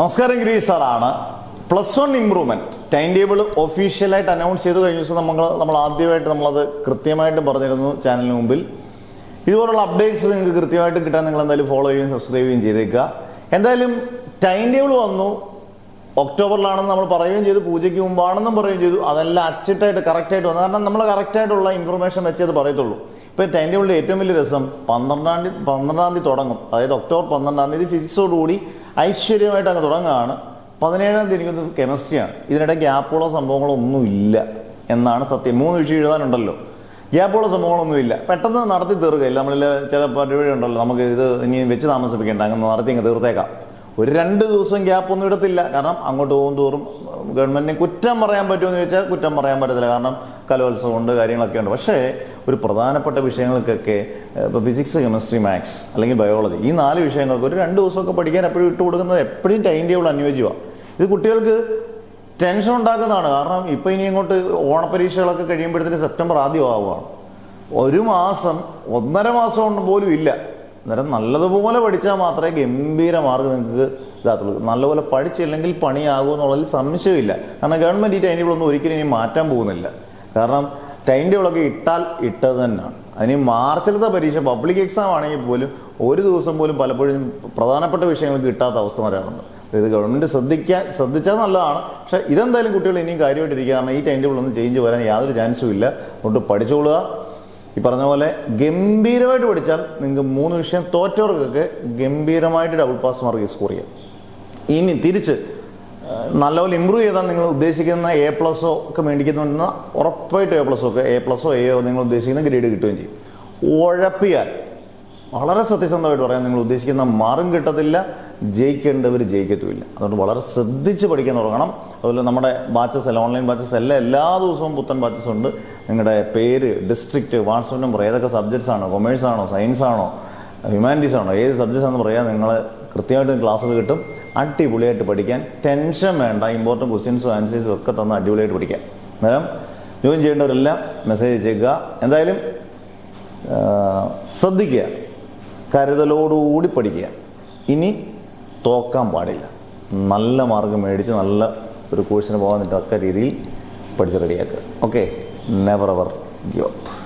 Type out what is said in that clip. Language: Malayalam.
നമസ്കാരം, ഗിരീഷ് സാറാണ്. +1 ഇംപ്രൂവ്മെന്റ് ടൈം ടേബിൾ ഒഫീഷ്യലായിട്ട് അനൗൺസ് ചെയ്ത് കഴിഞ്ഞ ദിവസം നമ്മൾ ആദ്യമായിട്ട് നമ്മളത് കൃത്യമായിട്ട് പറഞ്ഞിരുന്നു ചാനലിന് മുമ്പിൽ. ഇതുപോലുള്ള അപ്ഡേറ്റ്സ് നിങ്ങൾക്ക് കൃത്യമായിട്ട് കിട്ടാൻ നിങ്ങൾ എന്തായാലും ഫോളോ ചെയ്യുകയും സബ്സ്ക്രൈബ് ചെയ്യുകയും ചെയ്തേക്കുക. എന്തായാലും ടൈം ടേബിൾ വന്നു. ഒക്ടോബറിലാണെന്ന് നമ്മൾ പറയുകയും ചെയ്തു, പൂജയ്ക്ക് മുമ്പാണെന്നും പറയുകയും ചെയ്തു. അതെല്ലാം അച്ചിട്ടായിട്ട് കറക്റ്റായിട്ട് വന്നു. കാരണം നമ്മൾ കറക്റ്റായിട്ടുള്ള ഇൻഫർമേഷൻ വെച്ചേ അത് പറയത്തുള്ളൂ. ഇപ്പോൾ ടൈം ടേബിളിൻ്റെ ഏറ്റവും വലിയ രസം 12-ാം തീയതി തുടങ്ങും. അതായത് ഒക്ടോബർ 12-ാം തീയതി ഫിസിക്സോടുകൂടി ഐശ്വര്യമായിട്ട് അങ്ങ് തുടങ്ങുകയാണ്. 17-ാം തീയതി എനിക്കൊന്ന് കെമിസ്ട്രിയാണ്. ഇതിനിടെ ഗ്യാപ്പുള്ള സംഭവങ്ങളൊന്നും ഇല്ല എന്നാണ് സത്യം. 3 വിഷയം എഴുതാനുണ്ടല്ലോ, ഗ്യാപ്പുള്ള സംഭവങ്ങളൊന്നുമില്ല. പെട്ടെന്ന് നടത്തി തീർക്കുകയില്ല. നമ്മളിൽ ചില പരിപാടി ഉണ്ടല്ലോ, നമുക്ക് ഇത് ഇനി വെച്ച് താമസിപ്പിക്കേണ്ട, അങ്ങനെ നടത്തി അങ്ങ് തീർത്തേക്കാം. ഒരു 2 ദിവസം ഗ്യാപ്പൊന്നും ഇടത്തില്ല. കാരണം അങ്ങോട്ട് പോകും തോറും ഗവൺമെന്റിനെ കുറ്റം പറയാൻ പറ്റുമെന്ന് ചോദിച്ചാൽ കുറ്റം പറയാൻ പറ്റത്തില്ല. കാരണം കലോത്സവമുണ്ട്, കാര്യങ്ങളൊക്കെ ഉണ്ട്. പക്ഷേ ഒരു പ്രധാനപ്പെട്ട വിഷയങ്ങൾക്കൊക്കെ ഇപ്പോൾ ഫിസിക്സ്, കെമിസ്ട്രി, മാത്സ് അല്ലെങ്കിൽ ബയോളജി, ഈ 4 വിഷയങ്ങൾക്ക് ഒരു 2 ദിവസമൊക്കെ പഠിക്കാൻ എപ്പോഴും ഇട്ട് കൊടുക്കുന്നത് എപ്പോഴും ടൈം ടേബിൾ അനുയോജ്യമാണ്. ഇത് കുട്ടികൾക്ക് ടെൻഷൻ ഉണ്ടാക്കുന്നതാണ്. കാരണം ഇപ്പോൾ ഇനി അങ്ങോട്ട് ഓണപരീക്ഷകളൊക്കെ കഴിയുമ്പോഴത്തേക്ക് സെപ്റ്റംബർ ആദ്യമാവുകയാണ്. 1 മാസം 1.5 മാസം കൊണ്ട് പോലും ഇല്ല. അന്നേരം നല്ലതുപോലെ പഠിച്ചാൽ മാത്രമേ ഗംഭീര മാർക്ക് നിങ്ങൾക്ക് ഇതാത്തുള്ളൂ. നല്ലപോലെ പഠിച്ചില്ലെങ്കിൽ പണിയാകും എന്നുള്ളതിൽ സംശയമില്ല. കാരണം ഗവൺമെൻറ് ഈ ടൈം ടേബിളൊന്നും ഒരിക്കലും ഇനി മാറ്റാൻ പോകുന്നില്ല. കാരണം ടൈം ടേബിളൊക്കെ ഇട്ടാൽ ഇട്ടത് തന്നെയാണ്. അതിന് മാർച്ചിലത്തെ പരീക്ഷ പബ്ലിക് എക്സാം ആണെങ്കിൽ പോലും ഒരു ദിവസം പോലും പലപ്പോഴും പ്രധാനപ്പെട്ട വിഷയങ്ങൾക്ക് കിട്ടാത്ത അവസ്ഥ വരാറുണ്ട്. ഇത് ഗവൺമെൻറ് ശ്രദ്ധിച്ചാൽ നല്ലതാണ്. പക്ഷേ ഇതെന്തായാലും കുട്ടികൾ ഇനിയും കാര്യമായിട്ടിരിക്കുക. കാരണം ഈ ടൈം ടേബിളൊന്നും ചേഞ്ച് വരാൻ യാതൊരു ചാൻസും ഇല്ല. അതുകൊണ്ട് പഠിച്ചോളുക. ഈ പറഞ്ഞ പോലെ ഗംഭീരമായിട്ട് പഠിച്ചാൽ നിങ്ങൾക്ക് 3 വിഷയം തോറ്റവർക്കൊക്കെ ഗംഭീരമായിട്ട് ഡബിൾ പാസ് മാർക്ക് സ്കോർ ചെയ്യാം. ഇനി തിരിച്ച് നല്ലപോലെ ഇമ്പ്രൂവ് ചെയ്താൽ നിങ്ങൾ ഉദ്ദേശിക്കുന്ന A+ ഒക്കെ മേടിക്കുന്നുണ്ടെന്ന് ഉറപ്പായിട്ട് A+, എയോ നിങ്ങൾ ഉദ്ദേശിക്കുന്ന ഗ്രേഡ് കിട്ടുകയും ചെയ്യും. ഉഴപ്പിയാൽ വളരെ സത്യസന്ധമായിട്ട് പറയാൻ നിങ്ങൾ ഉദ്ദേശിക്കുന്ന മാർക്കും കിട്ടത്തില്ല, ജയിക്കേണ്ടവർ ജയിക്കത്തുമില്ല. അതുകൊണ്ട് വളരെ ശ്രദ്ധിച്ച് പഠിക്കാൻ തുടങ്ങണം. അതുപോലെ നമ്മുടെ ബാച്ചസ് എല്ലാം, ഓൺലൈൻ ബാച്ചസ് എല്ലാം എല്ലാ ദിവസവും പുത്തൻ ബാച്ചസ് ഉണ്ട്. നിങ്ങളുടെ പേര്, ഡിസ്ട്രിക്റ്റ്, വാട്സപ്പ് നമ്പർ, ഏതൊക്കെ സബ്ജക്ട്സ് ആണോ, കൊമേഴ്സ് ആണോ, സയൻസ് ആണോ, ഹ്യൂമാനിറ്റീസ് ആണോ, ഏത് സബ്ജക്ട്സ് ആണെന്ന് പറയാൻ നിങ്ങൾ കൃത്യമായിട്ട് ക്ലാസ്സിൽ കിട്ടും. അടിപൊളിയായിട്ട് പഠിക്കാൻ ടെൻഷൻ വേണ്ട. ഇമ്പോർട്ടൻറ്റ് ക്വസ്റ്റ്യൻസും ആൻസേഴ്സും ഒക്കെ തന്ന് അടിപൊളിയായിട്ട് പഠിക്കാം. അന്നേരം ജോയിൻ ചെയ്യേണ്ടവരെല്ലാം മെസ്സേജ് അയച്ചേക്കുക. എന്തായാലും ശ്രദ്ധിക്കുക, കരുതലോടുകൂടി പഠിക്കുക. ഇനി തോക്കാൻ പാടില്ല. നല്ല മാർക്ക് മേടിച്ച് നല്ല ഒരു കോഴ്സിന് പോകാൻ തക്ക രീതിയിൽ പഠിച്ച് റെഡിയാക്കുക. Okay, never ever give up.